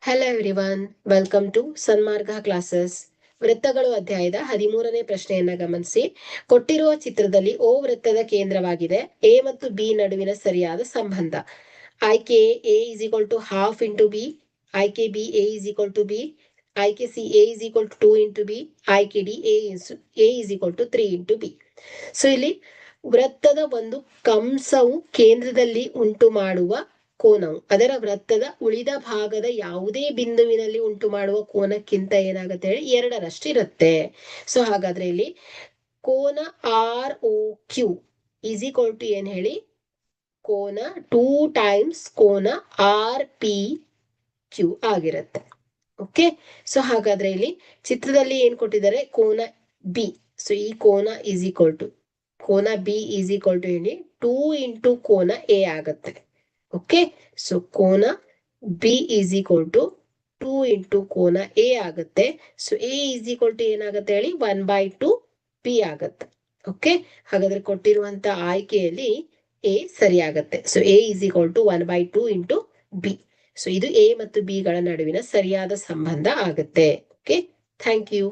Hello everyone, welcome to Sanmarga classes. ವೃತ್ತಗಳು ಅಧ್ಯಾಯದ 13ನೇ ಪ್ರಶ್ನೆಯನ್ನ ಗಮನಿಸಿ. ಕೊಟ್ಟಿರುವ ಚಿತ್ರದಲ್ಲಿ ಓ ವೃತ್ತದ ಕೇಂದ್ರವಾಗಿದೆ. ಎ ಮತ್ತು ಬಿ ನಡುವಿನ ಸರಿಯಾದ ಸಂಬಂಧ. ಆಯ್ಕೆ A is equal to half into B, ಆಯ್ಕೆ B A is equal to B, ಆಯ್ಕೆ C A is equal to 2 into B, ಆಯ್ಕೆ D A is equal to 3 into B. So ಇಲ್ಲಿ ವೃತ್ತದ ಒಂದು ಕಂಸವು ಕೇಂದ್ರದಲ್ಲಿ ಉಂಟು ಮಾಡುವ ಕೋನವು ಅದರ ವೃತ್ತದ ಉಳಿದ ಭಾಗದ ಯಾವುದೇ ಬಿಂದುವಿನಲ್ಲಿ ಉಂಟು ಮಾಡುವ ಕೋನಕ್ಕಿಂತ ಏನಾಗುತ್ತೆ ಹೇಳಿ 2ರಷ್ಟು ಇರುತ್ತೆ. ಸೊ ಹಾಗಾದ್ರೆ ಇಲ್ಲಿ ಕೋನ R O Q is equal to ಏನ್ ಹೇಳಿ, ಕೋನ 2 ಟೈಮ್ಸ್ ಕೋನ ಆರ್ ಪಿ ಕ್ಯೂ ಆಗಿರುತ್ತೆ. ಓಕೆ, ಸೊ ಹಾಗಾದ್ರೆ ಇಲ್ಲಿ ಚಿತ್ರದಲ್ಲಿ ಏನ್ ಕೊಟ್ಟಿದ್ದಾರೆ, ಕೋನ ಬಿ. ಸೊ ಈ ಕೋನ ಈಸ್ ಈಕ್ವಲ್ ಟು ಕೋನ ಬಿ ಈಸ್ ಈಕ್ವಲ್ ಟು ಹೇಳಿ 2 ಇಂಟು ಕೋನ ಎ ಆಗುತ್ತೆ. ಓಕೆ, ಸೊ ಕೋನ B is equal to 2 into ಕೋನ ಎ ಆಗುತ್ತೆ. So A is equal to ಏನಾಗುತ್ತೆ ಹೇಳಿ, 1/2 ಪಿ ಆಗುತ್ತೆ. ಓಕೆ, ಹಾಗಾದ್ರೆ ಕೊಟ್ಟಿರುವಂತ ಆಯ್ಕೆಯಲ್ಲಿ ಎ ಸರಿ ಆಗುತ್ತೆ. So A is equal to 1/2 into B. So ಇದು ಎ ಮತ್ತು ಬಿ ಗಳ ನಡುವಿನ ಸರಿಯಾದ ಸಂಬಂಧ ಆಗುತ್ತೆ. Okay, thank you.